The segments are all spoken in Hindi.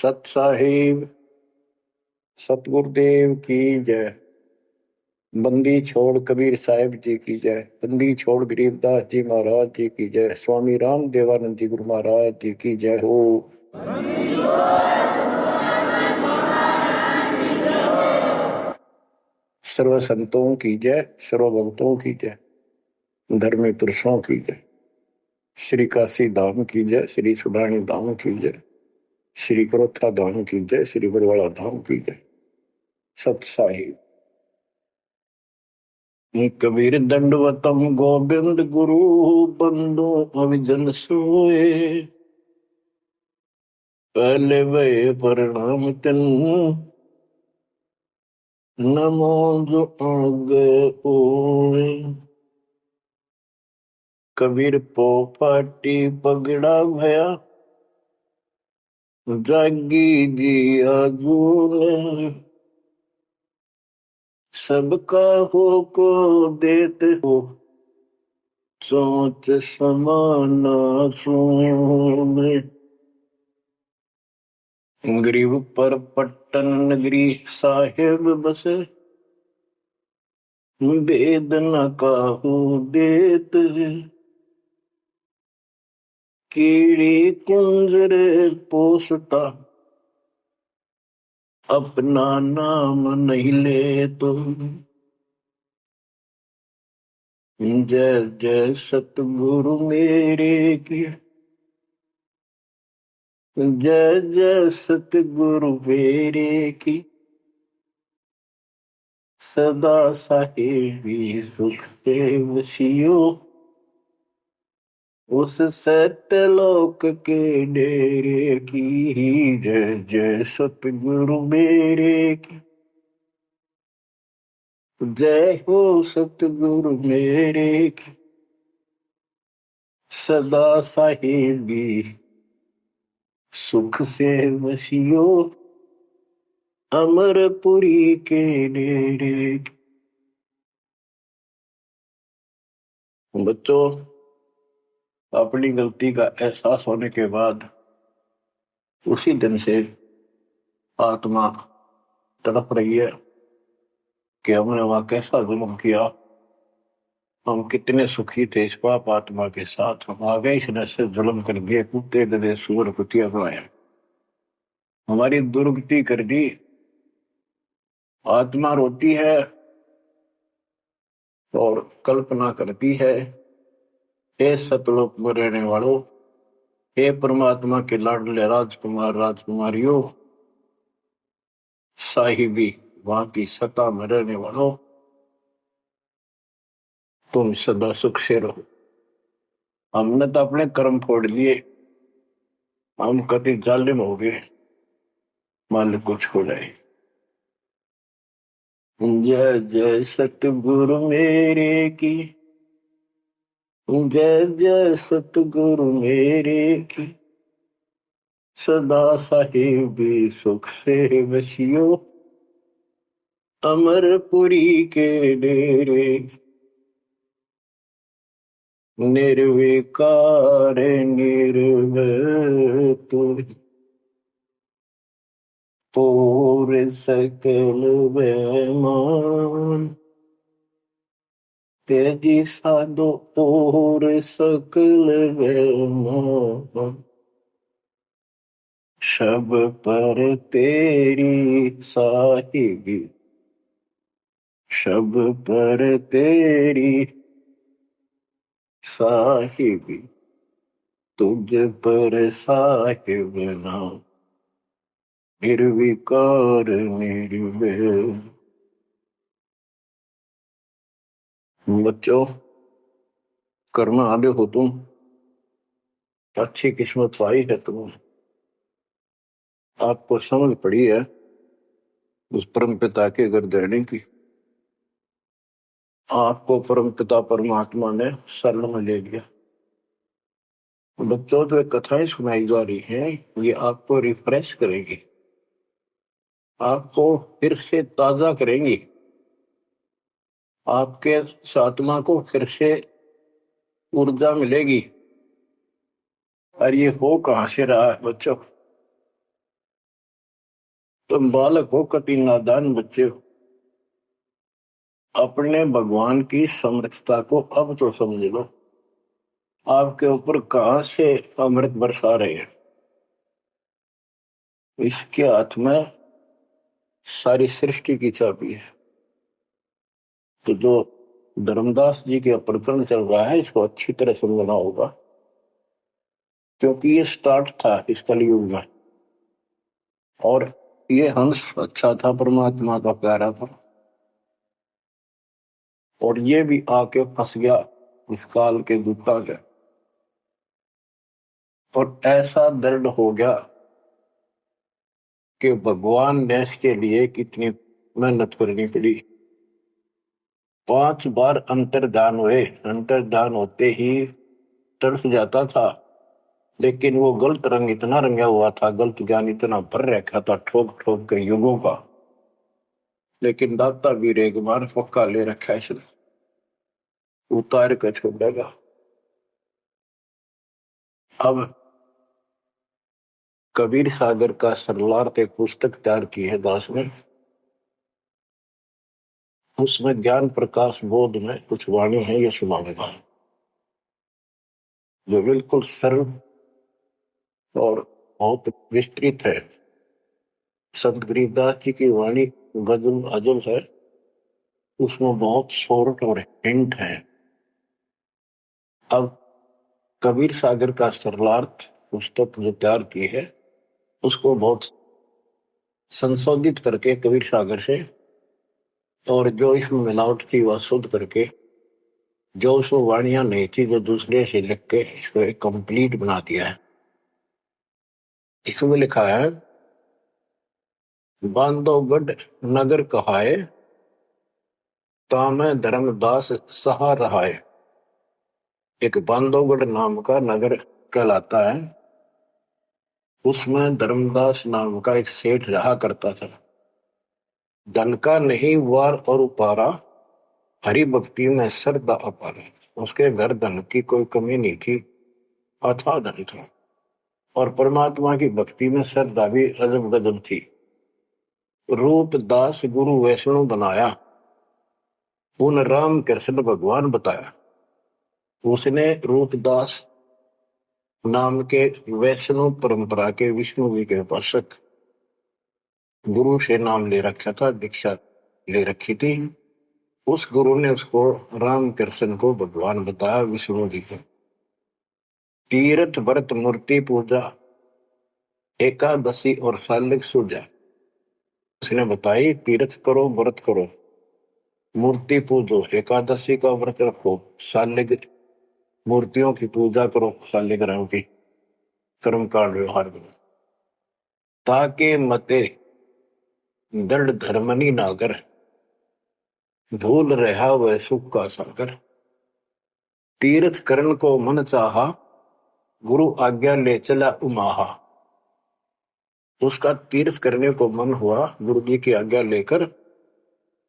सत साहिब सतगुरुदेव की जय। बंदी छोड़ कबीर साहिब जी की जय। बंदी छोड़ गरीबदास जी महाराज जी की जय। स्वामी राम देवानंद जी गुरु महाराज जी की जय हो। सर्व संतों की जय, सर्व भक्तों की जय, धर्मी पुरुषों की जय। श्री काशी धाम की जय, श्री सुडानी धाम की जय, श्री क्रोथा धाम की जय, श्री बरवाड़ा धाम की जय। सत साहिब कबीर दंडवतम गोविंद गुरु बंदो अविजन सोए। पहले वे प्रणाम तिन नमो जो आगे ओए। कबीर पो पाटी पगड़ा भया जागी जी आजून। सबका हो को देते हो सोच समाना सुन। गरीब पर पट्टन नगरी साहेब बसे वेद न काहू देत। कीड़ी कुंजर पोसता अपना नाम नहीं ले तो। जय जय सतगुरु मेरे की, जय जय सतगुरु मेरे की। सदा साहेबी सुख से वसियो उस सत्यलोक के डेरे की। जय जय सतगुरु मेरे की, जय हो सतगुरु मेरे की। सदा साहेबी सुख से वसियो अमरपुरी के डेरे की। बच्चों, अपनी गलती का एहसास होने के बाद उसी दिन से आत्मा तड़प रही है कि हमने वहां कैसा जुल्म किया। हम कितने सुखी थे इस पाप आत्मा के साथ। हम आगे इसने से जुल्म कर दिए, कुत्ते गधे सूअर कुतिया बनाया, हमारी दुर्गति कर दी। आत्मा रोती है और कल्पना करती है, हे सतलोक में रहने वालों, हे परमात्मा के लाडले राजकुमार राजकुमारियों, साहिबी वहां की सत्ता में रहने वालों, तुम सदा सुख से रहो। हमने तो अपने कर्म फोड़ लिए, हम कति जालिम हो गए, मालिक को छोड़ाए। जय जय सतगुरु मेरे की, जय जय सतगुरु मेरे की। सदा साहिबी सुख से वसियो अमरपुरी के डेरे। निर्विकार निर्भय तुम पूर सकल बेमान। तेजी साधो पूर सकल बेमान। शब पर तेरी साहिबी, शब पर तेरी साहिबी, तुझ पर साहिब नाम निर्विकार निर्भय। बच्चों, कर्म आदि हो तुम, अच्छी किस्मत पाई है तुम, आपको समझ पड़ी है उस परम पिता के घर देने की। आपको परम पिता परमात्मा ने शरण में ले लिया। बच्चों, जो कथाएं सुनाई जा रही हैं ये आपको रिफ्रेश करेंगी, आपको फिर से ताजा करेंगी, आपके आत्मा को फिर से ऊर्जा मिलेगी। और ये हो कहां से रहा है बच्चों? तुम बालक हो, कति नादान बच्चे हो, अपने भगवान की समर्थता को अब तो समझ लो। आपके ऊपर कहां से अमृत बरसा रहे हैं? इसके हाथ में सारी सृष्टि की चाबी है। तो जो धर्मदास जी के प्रकरण चल रहा है, इसको अच्छी तरह समझना होगा, क्योंकि ये स्टार्ट था इस कलयुग में। और ये हंस अच्छा था, परमात्मा का प्यारा था, और ये भी आके फंस गया इस काल के दूता के। और ऐसा दर्द हो गया कि भगवान ने इसके लिए कितनी मेहनत करनी पड़ी। 5 बार अंतर्धान हुए, अंतर्धान होते ही तरस जाता था, लेकिन वो गलत रंग इतना रंगा हुआ था, गलत ज्ञान इतना भर रखा था ठोक ठोक के युगों का। लेकिन दाता भी एक बार पक्का ले रखा है, इसने उतार कर छोड़ेगा। अब कबीर सागर का सरलार्थ एक पुस्तक तैयार की है दास ने। उसमें ज्ञान प्रकाश बोध में कुछ वाणी है, ये सुनाऊंगा, जो बिल्कुल सरल और बहुत विस्तृत है। संत गरीबदास जी की वाणी गजल अजल है, उसमें बहुत शॉर्ट और हिंट है। अब कबीर सागर का सरलार्थ पुस्तक जो तैयार की है, उसको बहुत संशोधित करके कबीर सागर से, और जो इसमें मिलावट थी वह शुद्ध करके, जो उसमें वाणियां नहीं थी जो दूसरे से लिख के इसको एक कंप्लीट बना दिया है। इसमें लिखा है, बांधवगढ़ नगर कहाए, तामे धर्मदास सहा रहाए। एक बांधवगढ़ नाम का नगर कहलाता है, उसमें धर्मदास नाम का एक सेठ रहा करता था। धन का नहीं वार और उपारा, हरि भक्ति में श्रद्धा अपार। उसके घर धन की कोई कमी नहीं थी, अथाह धन था, और परमात्मा की भक्ति में श्रद्धा भी अजब गजब थी। रूप दास गुरु वैष्णव बनाया, उन राम कृष्ण भगवान बताया। उसने रूपदास नाम के वैष्णव परंपरा के विष्णु जी के उपासक गुरु से नाम ले रखा था, दीक्षा ले रखी थी। उस गुरु ने उसको राम कृष्ण को भगवान बताया, विष्णु जी को। तीर्थ व्रत मूर्ति पूजा, एकादशी और सालिक सूजा उसने बताई। तीर्थ करो, व्रत करो, मूर्ति पूजो, एकादशी का व्रत रखो, सालिक मूर्तियों की पूजा करो, सालिग्राम की कर्म कांड व्यवहार करो, ताकि मते दृढ़ धर्मनी नागर, भूल रहा वह सुख का सागर। तीर्थ करण को मन चाहा, गुरु आज्ञा ले चला उमाहा। उसका तीर्थ करने को मन हुआ, गुरु जी की आज्ञा लेकर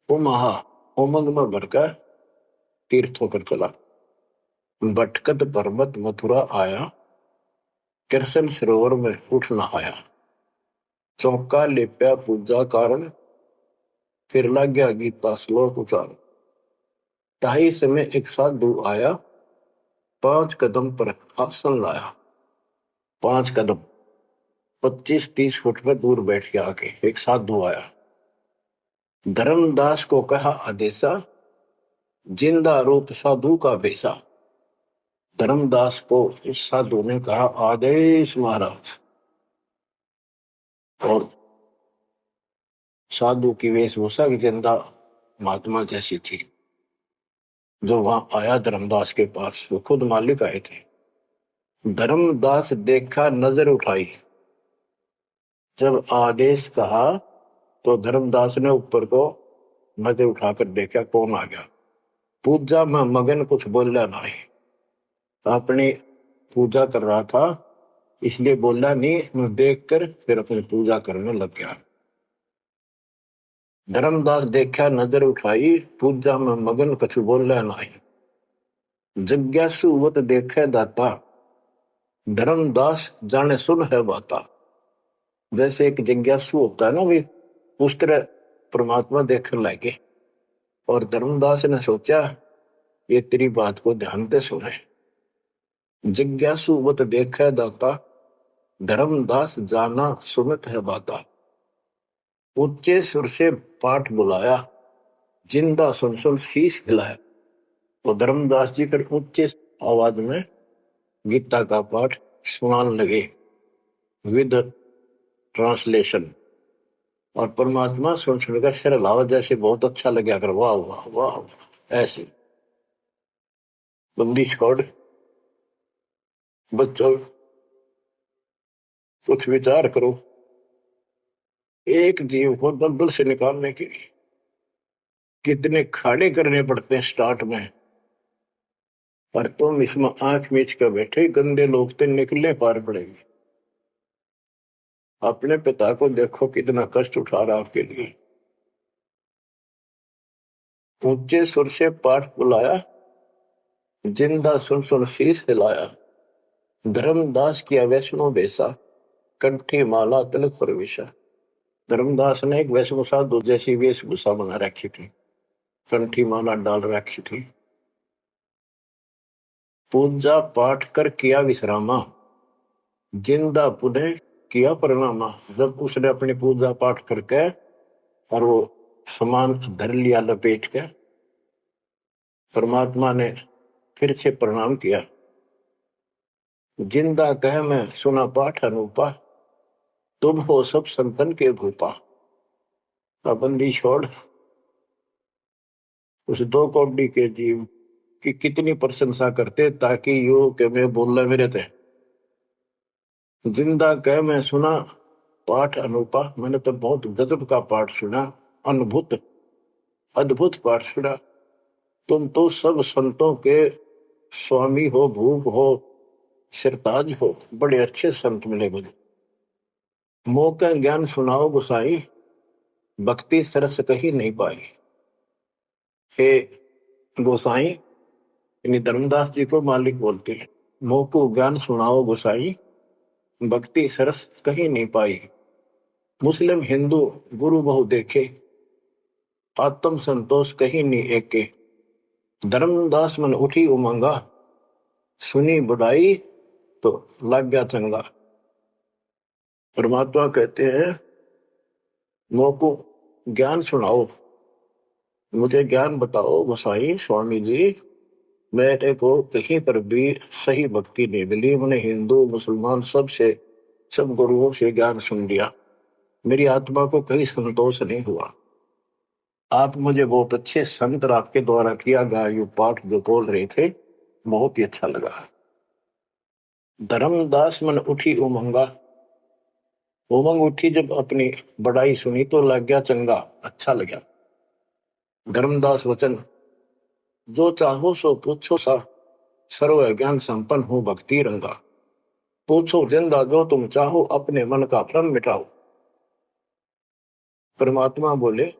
उमाहा उमंग में भरकर तीर्थ होकर चला। भटकत पर्वत मथुरा आया, कृष्ण सरोवर में उठ नहाया। चौका लेप्या पूजा कारण, फिर लग गया गीता श्लोक उचार। ताही समय एक साधु आया, 5 कदम पर आसन लाया। 5 कदम 25-30 फुट पर दूर बैठ के आके एक साधु आया। धर्मदास को कहा आदेशा, जिंदा रूप साधु का बेसा। धर्मदास को इस साधु ने कहा आदेश महाराज। और साधु की वेशभूषा की जिंदा महात्मा जैसी थी। जो वहां आया धर्मदास के पास, वो खुद मालिक आए थे। धर्मदास देखा, नजर उठाई। जब आदेश कहा तो धर्मदास ने ऊपर को नजर उठाकर देखा, कौन आ गया। पूजा में मगन, कुछ बोला नहीं, अपनी पूजा कर रहा था, इसलिए बोला नहीं। मैं देखकर फिर अपनी पूजा करने लग गया। धर्मदास देखा, नजर उठाई, पूजा में मगन, कुछ बोला नहीं। जिज्ञासुवत देखे दाता, धर्मदास जाने सुन है बाता। जैसे एक जिज्ञासु होता है ना, भी उस तरह परमात्मा देखने लगे। और धर्मदास ने सोचा ये तेरी बात को ध्यान से सुने। जिज्ञासु मत देखे दाता, धर्मदास जाना सुनत है बाता। ऊंचे सुर से पाठ बुलाया, जिंदा सुन सुन शीश हिलाया। तो धर्मदास जी फिर ऊंचे आवाज में गीता का पाठ सुनाने लगे विद ट्रांसलेशन। और परमात्मा सुन सुनकर सिर हिलावा, जैसे बहुत अच्छा लगा कर वाह वाह वाह वाह। ऐसे बंदी छोड़ बच्चों कुछ विचार करो, एक जीव को दलदल से निकालने के लिए कितने खाड़े करने पड़ते हैं स्टार्ट में। पर तुम इसमें आंख मीच कर बैठे, गंदे लोग तो निकले पार पड़ेंगे। अपने पिता को देखो कितना कष्ट उठा रहा आपके लिए। ऊंचे सुर से पाठ बुलाया, जिंदा सुन सुन शीश हिलाया। धर्मदास किया वैष्णो बेसा, कंठी माला तिलक प्रवेशा। धर्मदास ने एक वैष्णो साधु जैसी वेशभूषा बना रखी थी, कंठी माला डाल रखी थी। पूजा पाठ कर किया विश्रामा, जिंदा पुनः किया परिणामा। जब उसने अपनी पूजा पाठ करके और वो सामान धर लिया लपेट के, परमात्मा ने फिर से प्रणाम किया। जिंदा कह मैं सुना पाठ अनूपा, तुम हो सब संतन के भूपा। पाबंदी छोड़ उस दो कौड़ी के जीव की कितनी प्रशंसा करते ताकि यो के मैं बोलना मेरे थे। जिंदा कह मैं सुना पाठ अनूपा, मैंने तो बहुत गजब का पाठ सुना, अद्भुत अद्भुत पाठ सुना। तुम तो सब संतों के स्वामी हो, भूप हो, सिरताज हो, बड़े अच्छे संत मिले मुझे। मोह का ज्ञान सुनाओ गुसाई, भक्ति सरस कहीं नहीं पाई। हे गोसाई, यानी धर्मदास जी को मालिक बोलते हैं, मोह को ज्ञान सुनाओ गोसाई, भक्ति सरस कहीं नहीं पाई। मुस्लिम हिंदू गुरु बहु देखे, आत्म संतोष कहीं नहीं एके। धर्मदास मन उठी उमंगा, सुनी बुढ़ाई तो लग गया चंगा। परमात्मा कहते हैं मोह को ज्ञान सुनाओ, मुझे ज्ञान बताओ गोसाई स्वामी जी। मेरे को कहीं पर भी सही भक्ति नहीं मिली, मैंने हिंदू मुसलमान सब गुरुओं से ज्ञान सुन लिया, मेरी आत्मा को कहीं संतोष नहीं हुआ। आप मुझे बहुत अच्छे संत आपके द्वारा किया गया ये पाठ जो बोल रहे थे, बहुत ही अच्छा लगा। धर्मदास मन उठी उमंगा, उमंग उठी जब अपनी बड़ाई सुनी तो लग गया चंगा, अच्छा लगा। धर्मदास वचन, जो चाहो सो पूछो सा, सर्व ज्ञान संपन्न हो भक्ति रंगा। पूछो जिंदा जो तुम चाहो, अपने मन का भ्रम मिटाओ। परमात्मा बोले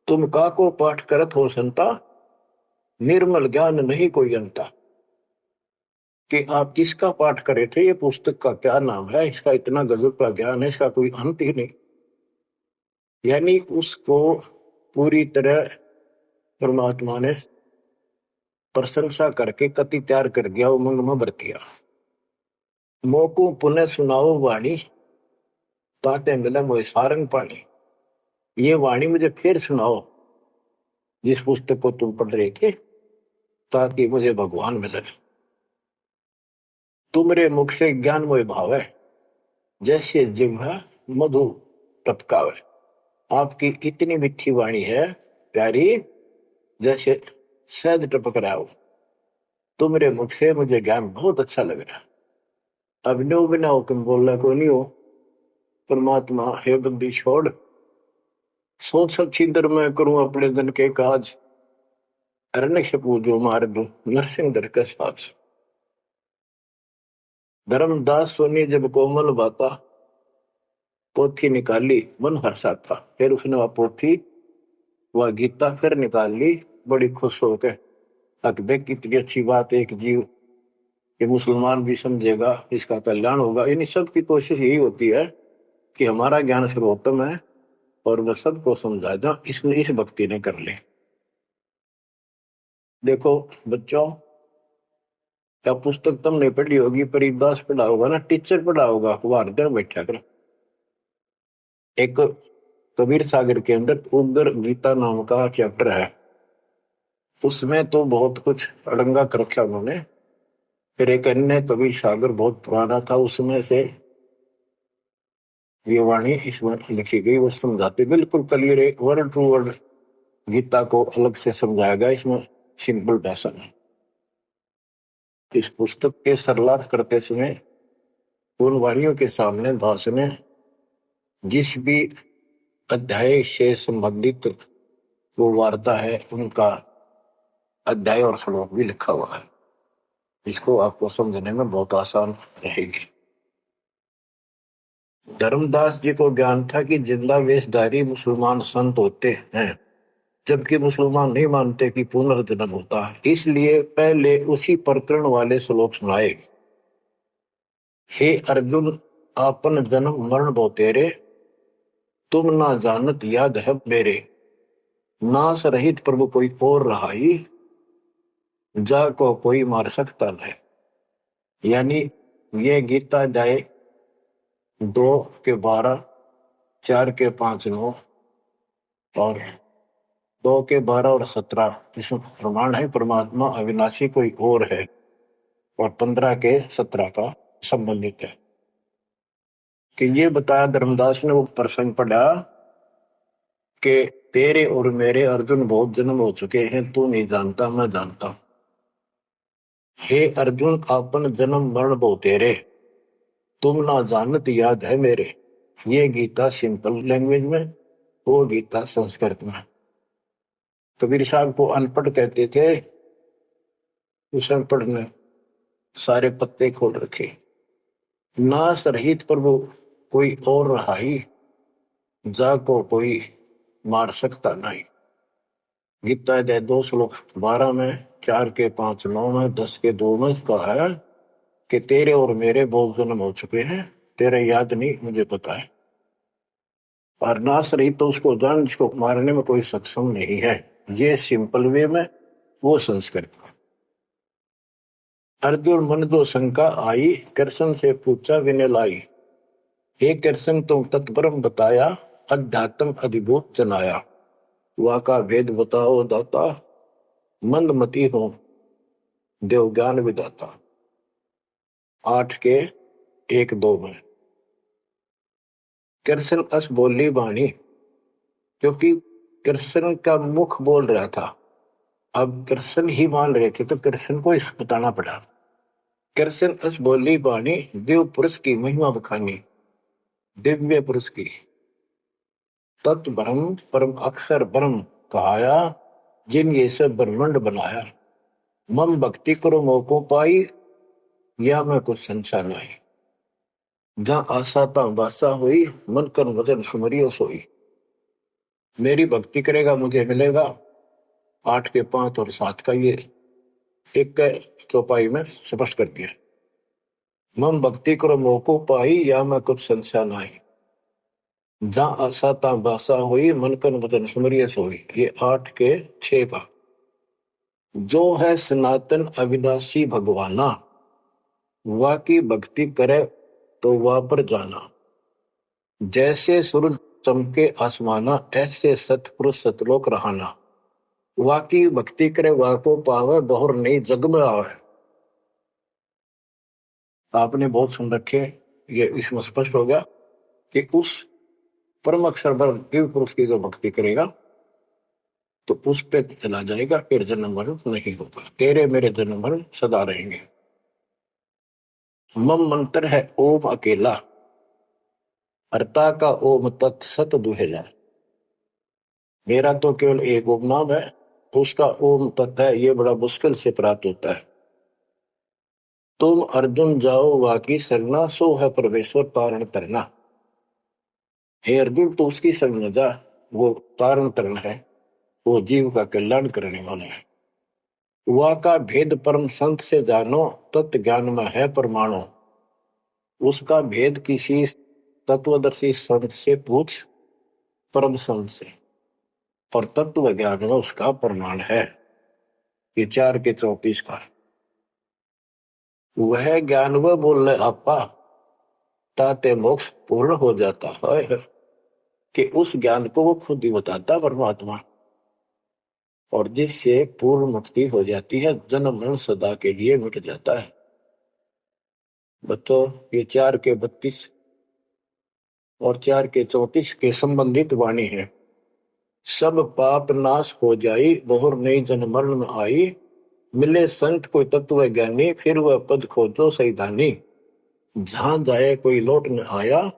तुम का को पाठ करत हो संता, निर्मल ज्ञान नहीं कोई अंता। कि आप किसका पाठ करे थे, ये पुस्तक का क्या नाम है, इसका इतना गजब का ज्ञान है, इसका कोई अंत ही नहीं। यानी उसको पूरी तरह परमात्मा ने प्रशंसा करके कति तैयार कर दिया, उमंग में भर दिया। मोको पुनः सुनाओ वाणी, ताते मिले मोए सारंग पानी। ये वाणी मुझे फिर सुनाओ, जिस पुस्तक को तुम पढ़ रहे थे, ताकि मुझे भगवान मिले। तुमरे मुख से ज्ञान मोए भावे, जैसे जिह्वा मधु टपकावे। आपकी इतनी मीठी वाणी है प्यारी, जैसे शहद टपक रहा हो। तुमरे मुख से मुझे ज्ञान बहुत अच्छा लग रहा। अब नो बिना हुक्म बोलना को नहीं हो। परमात्मा हे बंदी छोड़, सोच छिंदर मैं करूं अपने दिन के काज, अरण्य पूजो मार दूं नरसिंह दर के साथ। धर्मदास सोनी जब कोमल बाता, पोथी निकाली मन हर्षा था। फिर उसने वह पोथी वह गीता फिर निकाल ली, बड़ी खुश होकर। अक देख कितनी अच्छी बात, एक जीव ये मुसलमान भी समझेगा, इसका कल्याण होगा। इन सब की कोशिश यही होती है कि हमारा ज्ञान सर्वोत्तम है, और वह सबको समझाना इसने इस भक्ति ने कर ले। देखो बच्चों, क्या पुस्तक तुमने पढ़ी होगी, परिदास पढ़ा होगा ना, टीचर पढ़ा होगा, वार्डन बैठा कर। एक कबीर सागर के अंदर उग्र गीता नाम का चैप्टर है, उसमें तो बहुत कुछ अड़ंगा कर रखा उन्होंने। फिर एक अन्य कबीर सागर बहुत पुराना था, उसमें से ये वाणी इसमें लिखी गई, वो समझाती बिल्कुल क्लियर है, वर्ड टू वर्ड गीता को अलग से समझाया गया इसमें, सिंपल भाषा में। इस पुस्तक के सरलार्थ करते समय उन वाणियों के सामने दास ने जिस भी अध्याय से संबंधित वो वार्ता है उनका अध्याय और श्लोक भी लिखा हुआ है, इसको आपको समझने में बहुत आसान रहेगी। धर्मदास जी को ज्ञान था कि जिंदा वेशधारी मुसलमान संत होते हैं, जबकि मुसलमान नहीं मानते कि पुनर्जन्म होता है, इसलिए पहले उसी प्रकरण वाले श्लोक सुनाए। हे अर्जुन, आपन जन्म मरण बो तेरे, तुम ना जानत याद है मेरे, नाश रहित प्रभु कोई और रहाई, जा को कोई मार सकता नहीं। यानी ये गीता अध्याय 2:12, 4:5-9 और 2:12 और 17 इसमें प्रमाण है परमात्मा अविनाशी कोई और है, और 15:17 का संबंधित है कि ये बताया धर्मदास ने वो प्रसंग पढ़ा कि तेरे और मेरे अर्जुन बहुत जन्म हो चुके हैं, तू नहीं जानता मैं जानता हूं। हे अर्जुन, आपन जन्म मरण बहु तेरे, तुम ना जानत याद है मेरे। ये गीता सिंपल लैंग्वेज में, वो गीता संस्कृत में। कबीर साहब को अनपढ़ कहते थे, उस अनपढ़ ने सारे पत्ते खोल रखे। नाश रहित प्रभु कोई और रहाई, जा को कोई मार सकता नहीं। गीता अध्याय 2:12 में, 4:5-9 में, 10:2 में कहा है कि तेरे और मेरे बहुत जन्म हो चुके हैं, तेरे याद नहीं मुझे पता है। और नाश रहित तो उसको जान जिसको मारने में कोई सक्षम नहीं है। ये सिंपल वे में, वो संस्कृत में। अर्जुन मन दो शंका आई, कृष्ण से पूछा विनय लाई, हे कृष्ण तुम तत्परम बताया, अध्यात्म अधिभूत जनाया, वाका भेद बताओ दाता, मंदमती हो देव ज्ञान विदाता। 8:1-2 में कृष्ण अस बोली बाणी, क्योंकि कृष्ण का मुख बोल रहा था, अब कृष्ण ही मान रहे थे तो कृष्ण को इस बताना पड़ा। कृष्ण अस बोली बाणी, देव पुरुष की महिमा बखानी, दिव्य पुरुष की तत्व ब्रह्म परम अक्षर ब्रह्म कहाया, जिन ये सब ब्रह्मांड बनाया, मम भक्ति करो मोको पाई, या मैं कुछ संसार नहीं, जहां आशा ता बासा हुई, मन कर वजन सुमरियो सोई। मेरी भक्ति करेगा मुझे मिलेगा। 8:5 और 7 का ये एक चौपाई में स्पष्ट कर दिया। मम भक्ति करो मोको पाई, या मैं कुछ संशय नहीं, जहां आशा ता बासा हुई, मन कर वजन सुमरियो सोई। ये 8:6 का। जो है सनातन अविनाशी भगवाना, वा की भक्ति करे तो वह पर जाना, जैसे सूरज चमके आसमाना, ऐसे सतपुरुष सतलोक रहाना, वाकी भक्ति करे वाको पावे, दोहर नहीं जग में आवे। आपने बहुत सुन रखे, ये इसमें स्पष्ट हो गया कि उस परम अक्षर दिव्य पुरुष की जो भक्ति करेगा तो उस पे चला जाएगा, फिर जन्म मरण नहीं होगा, तेरे मेरे जन्म मरण सदा रहेंगे। मम मंत्र है ओम अकेला, अर्ता का ओम तत्सत दुहेला। मेरा तो केवल एक ओम नाम है, उसका ओम तत्व है, ये बड़ा मुश्किल से प्राप्त होता है। तुम अर्जुन जाओ वाकी सरना, सो है परमेश्वर तारण तरना। हे अर्जुन तो उसकी शरण जा, वो तारण तरण है, वो जीव का कल्याण करने वाला है। वा का भेद परम संत से जानो, तत्व ज्ञान में है परमाणु। उसका भेद किसी तत्वदर्शी संत से पूछ, परम संत से, और तत्व ज्ञान में उसका प्रमाण है। ये 4 के 34 का वह ज्ञान वह बोल रहे आपा ताते मोक्ष पूर्ण हो जाता है, कि उस ज्ञान को वो खुद ही बताता परमात्मा, और जिससे पूर्ण मुक्ति हो जाती है, जन्म मरण सदा के लिए मिट जाता है। बच्चों, ये 4 के 32 और 4 के 34 के संबंधित वाणी है। सब पाप नाश हो जाई, बहुर नई जन्म मरण में आई, मिले संत कोई तत्व ज्ञानी, फिर वह पद खोजो सैधानी, जहां जाए कोई लौट न आया,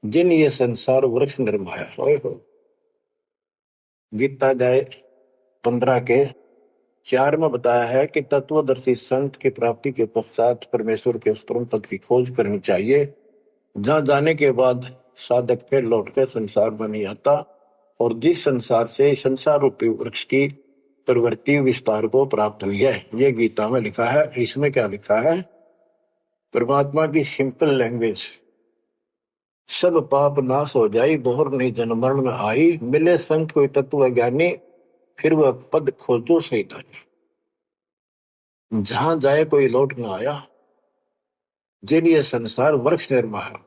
जिन ये संसार वृक्ष निर्माया। हो गीता जाए 15 के 4 में बताया है कि तत्वदर्शी संत की प्राप्ति के पश्चात परमेश्वर के उस परम पद की खोज करनी चाहिए, जहां जाने के बाद साधक फिर लौटकर संसार में नहीं आता, और जिस संसार से संसार रूपी वृक्ष की प्रवृत्ति विस्तार को प्राप्त हुई है। ये गीता में लिखा है। इसमें क्या लिखा है? परमात्मा की सिंपल लैंग्वेज, सब पाप नाश हो जाई, बहुर नहीं जन्म मरण में आई, मिले संत कोई तत्व ज्ञानी, फिर वह पद खोजो सैतानी, जहां जाए कोई लौट न आया, जिन ये संसार वृक्ष निर्माया।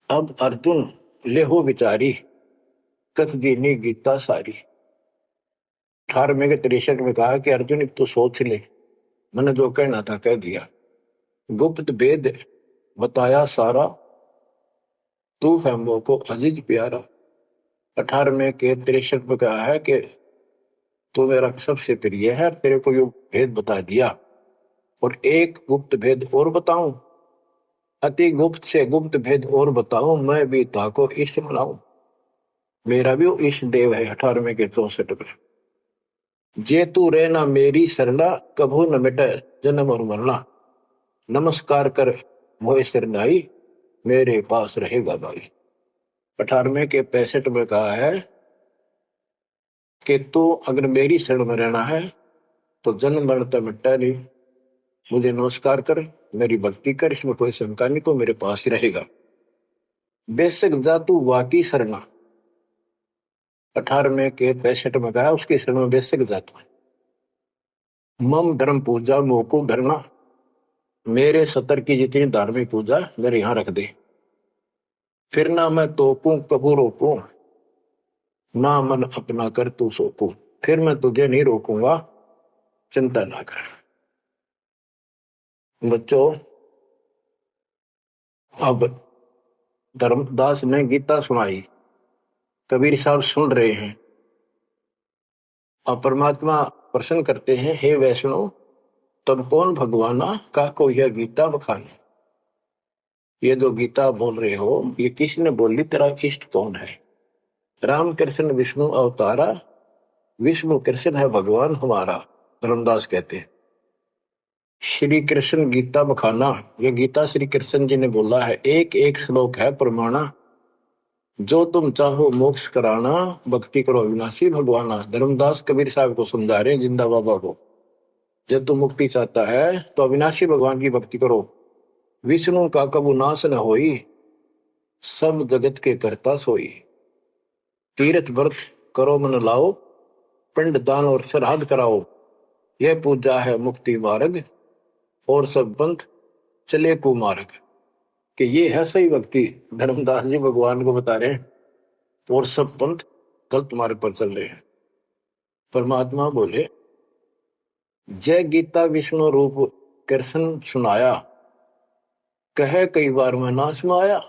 अब अर्जुन लेहो विचारी, कथ दीनी गीता सारी। 18वें के 63 में कहा कि अर्जुन तो सोच ले, मैंने जो कहना था कह दिया, गुप्त भेद बताया सारा, तू है वो को अजीज प्यारा। 18वें के 63 में कहा है कि तू मेरा सबसे प्रिय है, तेरे को यो भेद बता दिया, और एक गुप्त भेद और बताऊं, अति गुप्त से गुप्त भेद और बताऊं, मैं भी ताको इष्ट बनाऊं। मेरा भी वो इष्ट देव है। 18वें के 64 में, जे तू रहना मेरी सरला, कभू न मिटे जन्म और मरना, नमस्कार कर मोह सिरनाई, मेरे पास रहेगा भाई। 18वें के 65 में कहा है कि तू अगर मेरी शरण में रहना है तो जन्म मरण तो मिटता नहीं, मुझे नमस्कार कर, मेरी भक्ति कर, इसमें कोई शंका नहीं, तो मेरे पास ही रहेगा। बेशक जा तू वाकी शरणा। 18वें के 65 में कहा उसकी शरण में बेशक जा तू। मम धर्म पूजा मोको धरना, मेरे सतर की जितनी धार्मिक पूजा मेरे यहां रख दे, फिर ना मैं तोकूं कबू रोकूं, ना मन अपना कर तू सोकूं, फिर मैं तुझे नहीं रोकूंगा, चिंता ना कर। बच्चों, अब धर्मदास ने गीता सुनाई, कबीर साहब सुन रहे हैं, और परमात्मा प्रश्न करते हैं, हे वैष्णव तब कौन भगवाना का को यह गीता बखाने। ये जो गीता बोल रहे हो ये किसने बोली, तेरा इष्ट कौन है? राम कृष्ण विष्णु अवतारा, विष्णु कृष्ण है भगवान हमारा। धर्मदास कहते हैं श्री कृष्ण गीता बखाना, ये गीता श्री कृष्ण जी ने बोला है। एक एक श्लोक है प्रमाणा, जो तुम चाहो मोक्ष कराना, भक्ति करो अविनाशी भगवाना। धर्मदास कबीर साहब को समझा रहे हैं, जिंदा बाबा को, जब तुम मुक्ति चाहता है तो अविनाशी भगवान की भक्ति करो। विष्णु का कबू नाश न होई, सब जगत के करता सोई। तीर्थ व्रत करो मन लाओ, पिंड दान और श्राद्ध कराओ, यह पूजा है मुक्ति मार्ग, और सब पंथ चले कुमार्ग। कि ये है सही भक्ति। धर्मदास जी भगवान को बता रहे हैं, और सब पंथ गलत मार्ग पर चल रहे हैं। परमात्मा बोले, जय गीता विष्णु रूप कृष्ण सुनाया, कहे कई बार मैं ना सुनाया।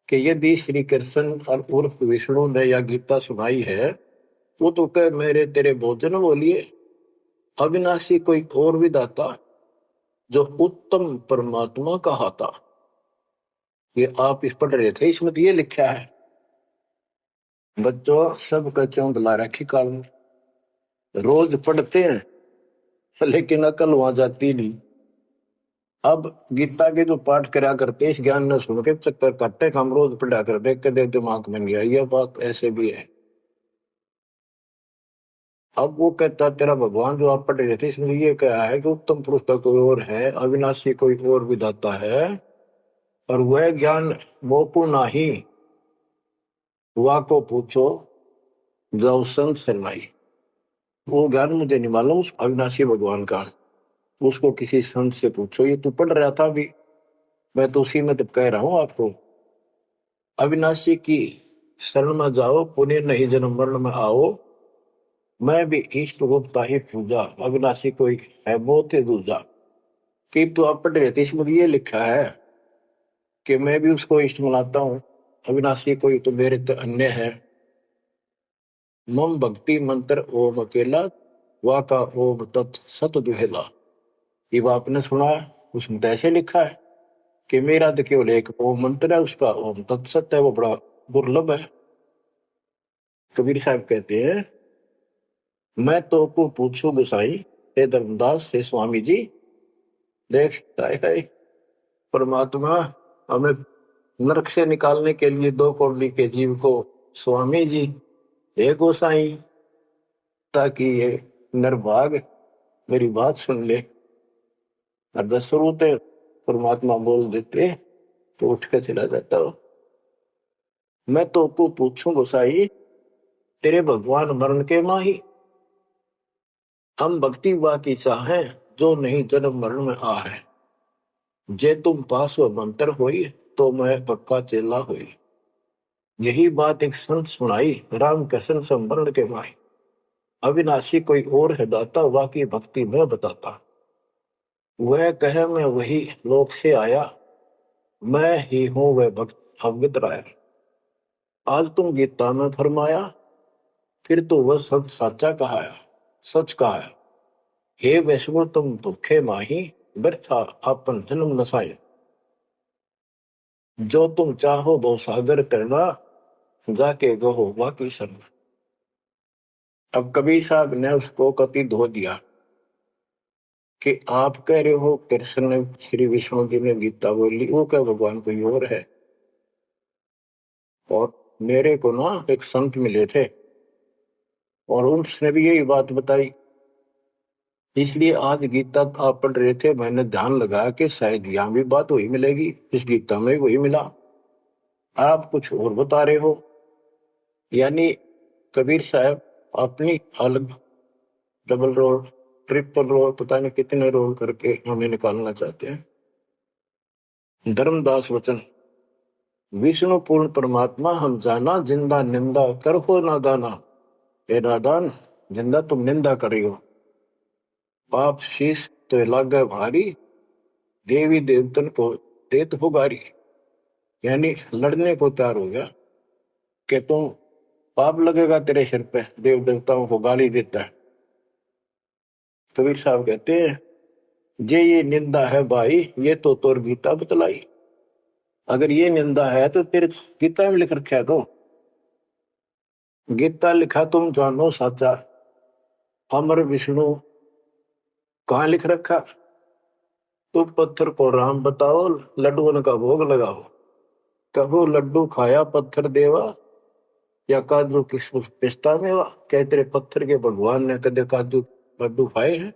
कि यदि श्री कृष्ण और उर्फ विष्णु ने यह गीता सुनाई है, वो तो कह मेरे तेरे भोजन बोलिए, अविनाशी कोई और विधाता, जो उत्तम परमात्मा कहाता। ये आप इस पढ़ रहे थे, इसमें तो ये लिखा है। बच्चों, सब कच्चों बुला रखी काल, रोज पढ़ते हैं लेकिन अकल वहां जाती नहीं। अब गीता के जो पाठ करा करते, इस ज्ञान न सुन के चक्कर काटते, हम रोज पढ़ा कर देख के देख दिमाग में नहीं आई। ये बात ऐसे भी है। अब वो कहता तेरा भगवान जो आप पढ़ रहे थे, इसमें ये कहा है कि उत्तम पुरुष का कोई और है, अविनाशी कोई और विधाता है, और वह ज्ञान मोको नाही, वा को पूछो जाओ संत शरणाई। वो ज्ञान मुझे नहीं मालूम उस अविनाशी भगवान का, उसको किसी संत से पूछो। ये तू पढ़ रहा था अभी, मैं तो उसी में तो कह रहा हूं आपको। अविनाशी की शरण में जाओ, पुण्य नहीं जन्म मरण में आओ। मैं भी इष्ट रूपता ही पूजा, अविनाशी कोई है बहुत ही दूजा। कि तो आप पढ़ रहे थे, इसमें ये लिखा है कि मैं भी उसको इष्ट मनाता हूं, अविनाशी कोई तो मेरे तो अन्य है। मम भक्ति मंत्र ओम अकेला, वाका ओम तत् सत दुहेला। ये वो आपने सुना है, उसमें तो ऐसे लिखा है कि मेरा तो केवल एक ओम मंत्र है, उसका ओम तत्सत है, वो बड़ा दुर्लभ है। कबीर साहब कहते हैं, मैं तो को पूछू गुसाई, हे धर्मदास हे स्वामी जी। देख है परमात्मा हमें नरक से निकालने के लिए दो कौड़ी के जीव को स्वामी जी हे गोसाई, ताकि ये नरभाग मेरी बात सुन ले। और दसरूते परमात्मा बोल देते तो उठ के चला जाता हो। मैं तो को पूछूं गोसाई, तेरे भगवान मरण के माही। हम भक्ति वा की चाहे, जो नहीं जन्म मरण में आ है। जे तुम पास व मंत्र होई, तो मैं पक्का चेला हुई। यही बात एक संत सुनाई, राम कृष्ण संवरण के माही। अविनाशी कोई और है दाता, वाकी भक्ति में बताता। वह कहे मैं वही लोक से आया, मैं ही हूं वह भक्त अवगत राया। आज तुम गीता में फरमाया, फिर तो वह सब साचा कहाया, सच कहाया। हे वैष्णव तुम दुखे माही, व्यर्था आपन जन्म नसाए। जो तुम चाहो वो सागर करना, जाके गहो वाकी शरण। अब कबीर साहब ने उसको कति धो दिया कि आप कह रहे हो कृष्ण ने श्री विष्णु जी ने गीता बोली, वो क्या भगवान कोई और है। और मेरे को ना एक संत मिले थे और उसने भी यही बात बताई। इसलिए आज गीता आप पढ़ रहे थे, मैंने ध्यान लगाया कि शायद यहां भी बात वही मिलेगी, इस गीता में वही मिला, आप कुछ और बता रहे हो। यानी कबीर साहब अपनी अलग डबल रोल ट्रिपल रोल पता नहीं कितने रोल करके हमें निकालना चाहते हैं। धर्मदास वचन, विष्णु पूर्ण परमात्मा हम जाना, जिंदा निंदा कर हो नादाना। हे नादान, जिंदा तुम निंदा कर रही हो, पाप शीश तो लागे भारी, देवी देवतन को देत हो गारी। यानी लड़ने को तैयार हो गया कि तुम पाप लगेगा तेरे सिर पे, देव देवताओं को गाली देता है। कबीर साहब कहते हैं, जे ये निंदा है भाई, ये तो तोर गीता बतलाई। अगर ये निंदा है तो तेरे गीता में लिख रखा है। तो गीता लिखा तुम जानो साचा, अमर विष्णु कहाँ लिख रखा। तुम पत्थर को राम बताओ, लड्डुओं का भोग लगाओ। कहो लड्डू खाया पत्थर देवा, या काजू किशमिश पिस्ता मेवा। क्या तेरे पत्थर के भगवान ने कदे काजू लड्डू खाए हैं।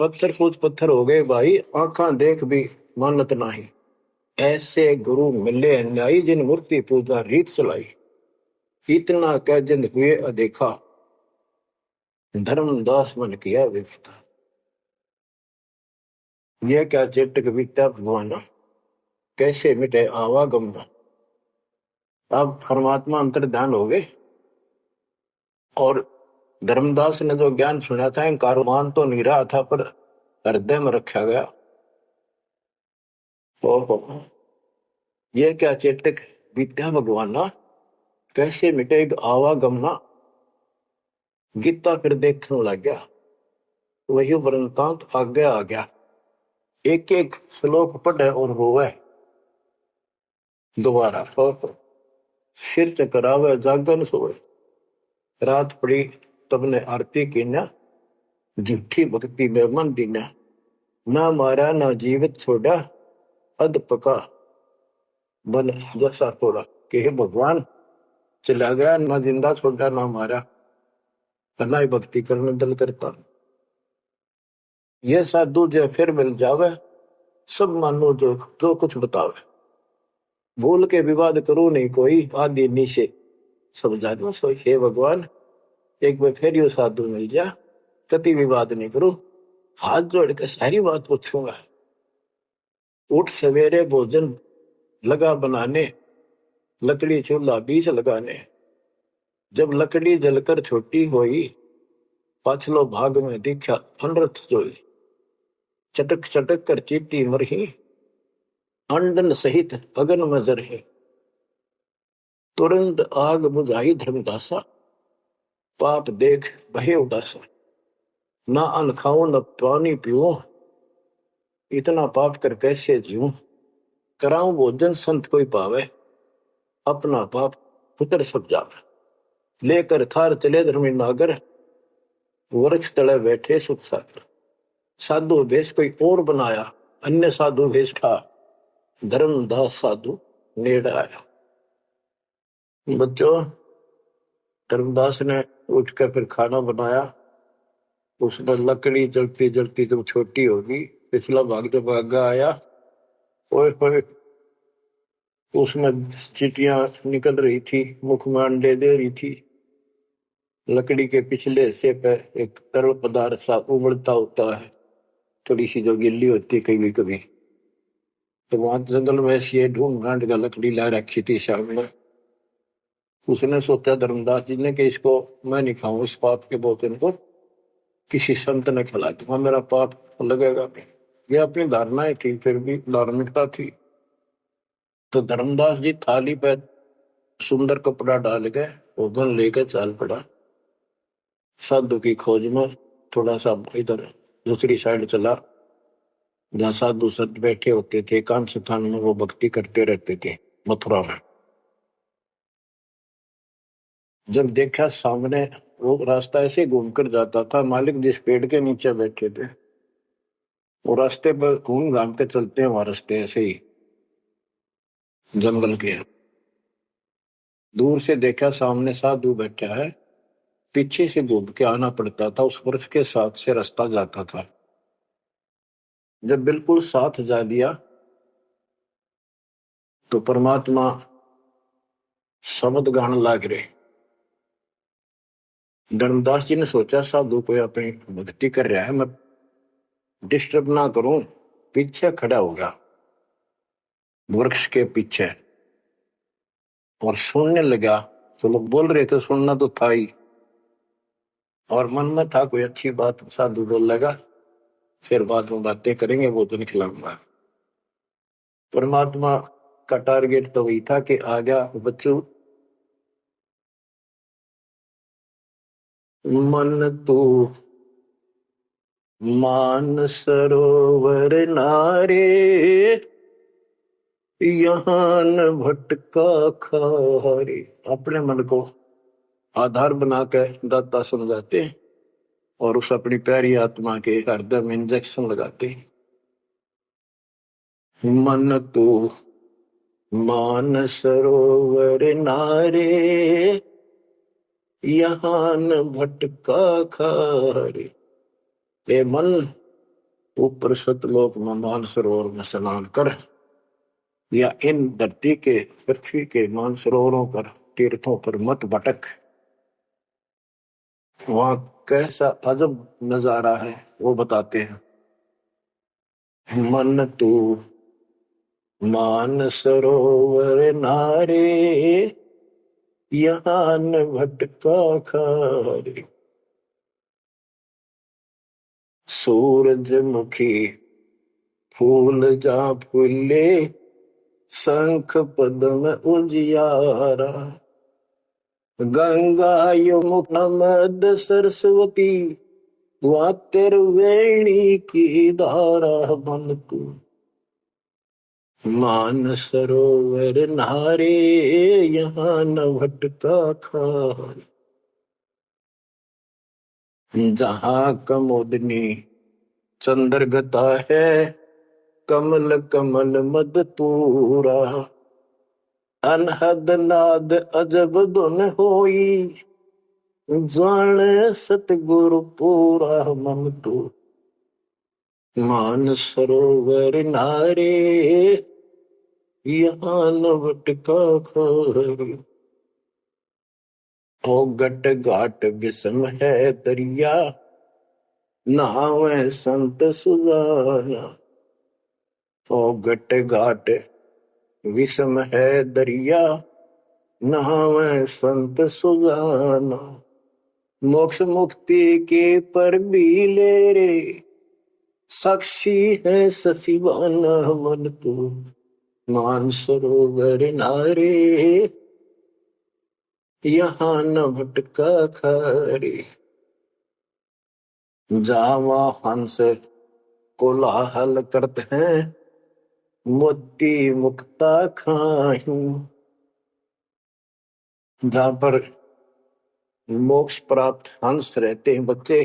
पत्थर कुछ पत्थर हो गए भाई, आंखा देख भी मानत नहीं। ऐसे गुरु मिले अन्यायी, जिन मूर्ति पूजा रीत चलाई। इतना कह जिंद हुए अदेखा, धर्मदास मन किया विवेका। यह क्या चेटक बीता भगवाना, कैसे मिटे आवागम। अब परमात्मा अंतर ध्यान हो गए और धर्मदास ने जो ज्ञान सुना था, कारोबान तो नहीं रहा था पर हृदय में रखा गया। ओहो, यह क्या चेतक विद्या भगवाना, कैसे मिटे आवागमना। गीता फिर देखने लग गया, वही वृंतांत आगे आ गया। एक एक श्लोक पढ़े और रोवे दोबारा। सिर चकरावे जागन सोए, रात पड़ी तब ने आरती की न, झूठी भक्ति में मन दीना। ना मारा ना जीवित छोड़ा, अध पका बन जैसा तोड़ा। कि हे भगवान, चला गया ना जिंदा छोड़ा ना मारा, ना ही भक्ति करने दल करता। यह साधु जो फिर मिल जावे, सब मानो जो जो कुछ बतावे। भूल के विवाद करो नहीं कोई, आदि नीचे सब जानो सोई। हे भगवान, एक बार फिर यो साधु मिल जा, कति विवाद नहीं करो, हाथ जोड़ के सारी बात पूछूंगा। उठ सवेरे भोजन लगा बनाने, लकड़ी चूल्हा बीच लगाने। जब लकड़ी जलकर छोटी होई, पाछलो भाग में दिखा अनरथ जोई। चटक चटक कर चीटी मरही, अंडन सहित अगन में जरही। तुरंत आग बुझाई धर्मदासा, पाप देख भय उदासा। ना अन्न खाऊं न पानी पीऊं, इतना पाप कर कैसे जीऊं। कराऊं भोजन संत कोई पावे, अपना पाप उतर सब जावे। लेकर थार चले धर्मी नागर, वृक्ष तले बैठे सुख सागर। साधु भेष कोई और बनाया, अन्य साधु भेष था, धर्मदास साधु नेड़ आया। बच्चों, धर्मदास ने उठकर फिर खाना बनाया। उसमें लकड़ी जलती जलती जब छोटी होगी, पिछला भाग जब आगा आया, ओए होए, उसमें चीटियां निकल रही थी, मुख में अंडे दे रही थी। लकड़ी के पिछले हिस्से पे एक तरल पदार्थ सा उबलता होता है, थोड़ी सी जो गिल्ली होती है कभी कभी। तो वहां जंगल में ऐसी ढूंढ ढांड का लकड़ी ला रखी थी सामने। उसने सोचा धर्मदास जी ने कि इसको मैं नहीं खाऊं, इस पाप के भोजन को किसी संत ने खिला दूंगा, मेरा पाप लगेगा नहीं। ये अपनी धारणाएं थी, फिर भी धार्मिकता थी। तो धर्मदास जी थाली पे सुंदर कपड़ा डाल के भोजन लेकर चाल पड़ा। साधु की खोज में थोड़ा सा इधर दूसरी साइड चला, जहाँ साधु संत बैठे होते थे, एकांत स्थान में वो भक्ति करते रहते थे मथुरा में। जब देखा सामने वो रास्ता ऐसे घूमकर जाता था, मालिक जिस पेड़ के नीचे बैठे थे वो रास्ते पर घूम घाम के चलते हैं, वहां रास्ते ऐसे ही जंगल के। दूर से देखा सामने साधु बैठा है, पीछे से घूम के आना पड़ता था, उस वृक्ष के साथ से रास्ता जाता था। जब बिल्कुल साथ जा दिया तो परमात्मा शब्द गान लाग रहे। धर्मदास जी ने सोचा साधु कोई अपनी भक्ति कर रहा है, मैं डिस्टर्ब ना करूं, पीछे खड़ा होगा वृक्ष के पीछे और सुनने लगा। तो लोग बोल रहे थे, सुनना तो था ही, और मन में था कोई अच्छी बात साधु बोल लगा, फिर बाद में बातें करेंगे, वो तो निकलाऊंगा। परमात्मा का टारगेट तो वही था कि आ गया बच्चों, मन तू मान सरोवर नारे, यहाँ न भटका खारे। अपने मन को आधार बनाकर दाता समझाते और उस अपनी प्यारी आत्मा के हृदय में इंजेक्शन लगाते। मन तो मान सरोवर नारे, यहाँ न भटका खारे। ए मन, ऊपर सतलोक में मान सरोवर में स्नान कर, या इन धरती के पृथ्वी के मान सरोवरों पर, तीर्थों पर मत भटक। वहां कैसा अजब नजारा है वो बताते हैं। मन तू मान सरोवर नारे, यहाँ न भटका खारे। सूरजमुखी फूल जा फूले, शंख पद्म उजियारा। गंगा यमुना मद सरस्वती, वहाँ वेणी की धारा। मन तू मान सरोवर नारे, यहाँ न भटका खारे। जहाँ कमोदनी चंद्रगता है, कमल कमल मद तूरा। अनहद नाद अजब धुन होई, जाने सतगुरु पूरा। मन तू मान सरोवर नारे, यहाँ न भटका खारी। हो गट घाट विषम है दरिया, नहावे संत सुजाना। हो गट घाट विषम है दरिया, नहावे संत सुजाना। मोक्ष मुक्ति के पर भी ले रे, साक्षी है सचिवाना मन तू। मानसरोवर नारे, यहाँ न भटका खारे। जावा हंस कोलाहल करते हैं, मोती मुक्ता खाही। जहां पर मोक्ष प्राप्त हंस रहते हैं बच्चे,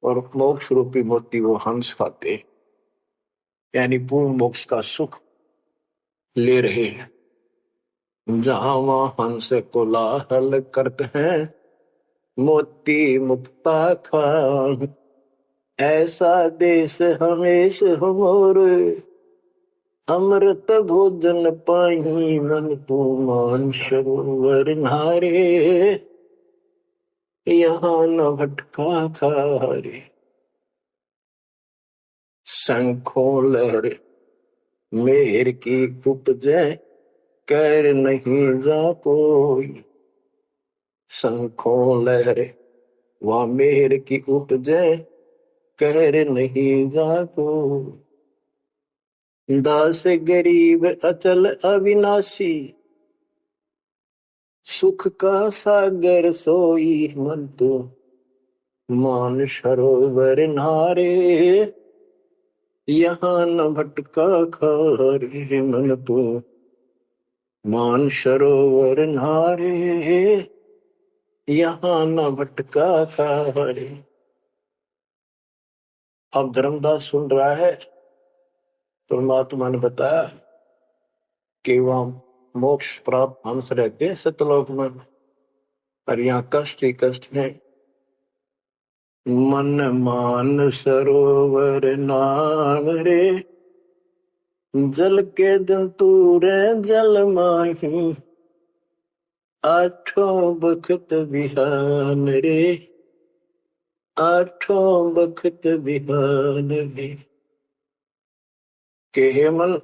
और मोक्ष रूपी मोती वो हंस खाते, यानी पूर्ण मोक्ष का सुख ले रहे हैं। जहां वहां हंस कोलाहल करते हैं, मोती मुक्ता खाही। ऐसा देश हमेश हो मोर, अमृत भोजन पाही मन तू। मान सरोवर नारे, यहाँ न भटका खारे। शंखों लहर मेहर की उपजे, कर नहीं जा कोई। शंखों लहर वह मेहर की उपजे, कर नहीं जा कोई। दास गरीब अचल अविनाशी, सुख का सागर सोई मन तू। मान सरोवर नारे, यहाँ न भटका खारे मन तू। मान सरोवर नारे, यहाँ न भटका खारे। अब धर्मदास सुन रहा है, परमात्मा ने बताया कि वहां मोक्ष प्राप्त हंस रहते हैं सतलोक में, और यहाँ कष्ट ही कष्ट है। मन मान सरोवर नाम रे, जल के जंतु रे जल माही। आठों बखत बिहान रे, आठों बखत बिहान रे। के हे मन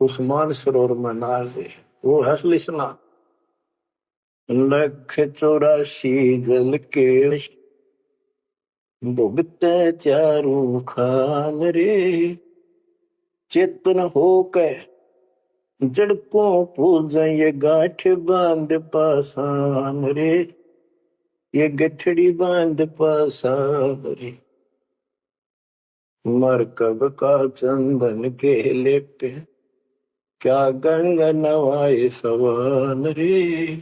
उस मान सरोवर में नार दे, वो असली स्नान। लख 84 जल के भुगते चारों खान रे। चेतन होकर जड़ को पूजा, ये गांठ बांध पासान रे। ये गठड़ी बांध पासान रे। मरकब का चंदन के लेपे, क्या गंगा नवाए सवान रे।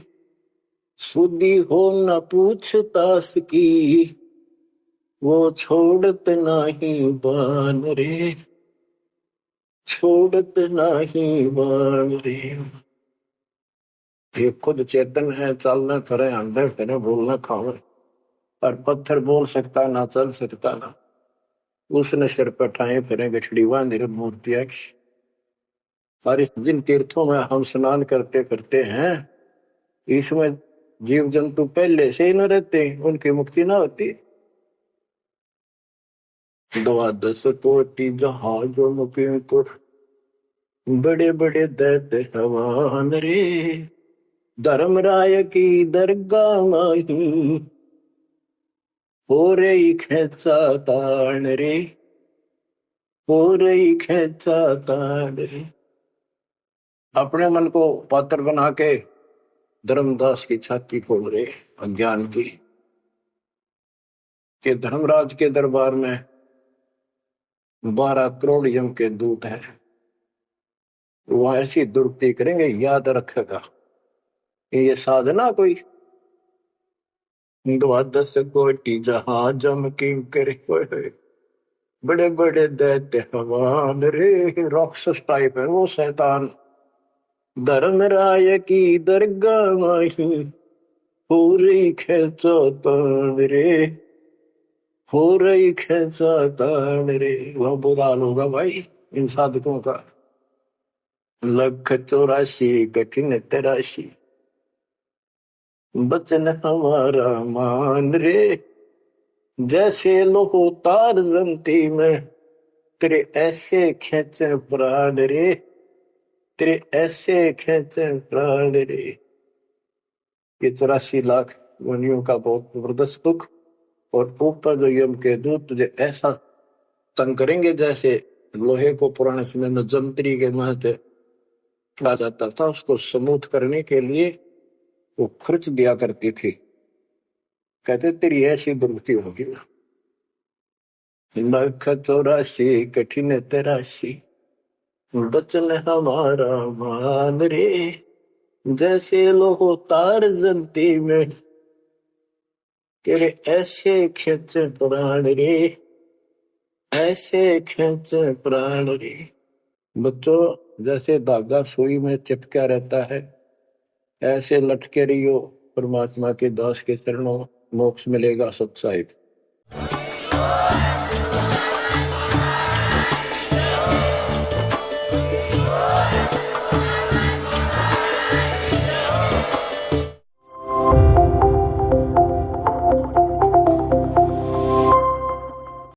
सुधी हो न पूछतास की, वो छोड़त नाही बान रे। छोड़त नाही बान रे। ये खुद चेतन है, चलना करे अंडे फिरे बोलना खावे, और पत्थर बोल सकता ना चल सकता ना। उसने सिर पर ठाए फिरे गठड़ी बांधी मूर्तियां की। और जिन तीर्थों में हम स्नान करते करते हैं, इसमें जीव जंतु पहले से ही न रहते, उनकी मुक्ति ना होती। 12 कोटि जहाजों मुके को, बड़े बड़े दैत्य हवान रे। धर्मराय की दरगाह माही, हो रही खेचा तान रे। हो रही खेचा तान रे। अपने मन को पात्र बना के धर्मदास की छाती खोल रहे अज्ञान की, कि धर्मराज के दरबार में 12 करोड़ यम के दूत हैं। वह ऐसी दुर्गति करेंगे, याद रखेगा ये साधना कोई। 12 कोटि जहाज की करे, बड़े बड़े दैत्य हवान रे। राक्षस टाइप है वो शैतान। धर्मराय की दरगाह माही, हो रही खेचा तान रे। हो रही खेचा तान रे। वह बुरा हाल होगा भाई इन साधकों का। लख 84 कठिन तराशी, बचन हमारा मान रे, जैसे लोहो तार जमती में, तेरे ऐसे खेचे प्राण रे, तेरे ऐसे खेचे प्राण रे। ये 84 लाख योनियों का बहुत जबरदस्त दुख, और ऊपर जो यम के दूत तुझे ऐसा तंग करेंगे जैसे लोहे को पुराने समय में जंतरी के महते कहा जाता था, उसको स्मूथ करने के लिए वो खर्च दिया करती थी। कहते तेरी ऐसी दुर्गति होगी ना। लख 84 कठिन तराशी, बचन हमारा मान रे, जैसे लोहो तार जलती में, तेरे ऐसे खेचे प्राण रे, ऐसे खेचे प्राण रे। बच्चों, जैसे धागा सुई में चिपका रहता है, ऐसे लटके रहियो परमात्मा के दास के चरणों, मोक्ष मिलेगा सत्साहिब।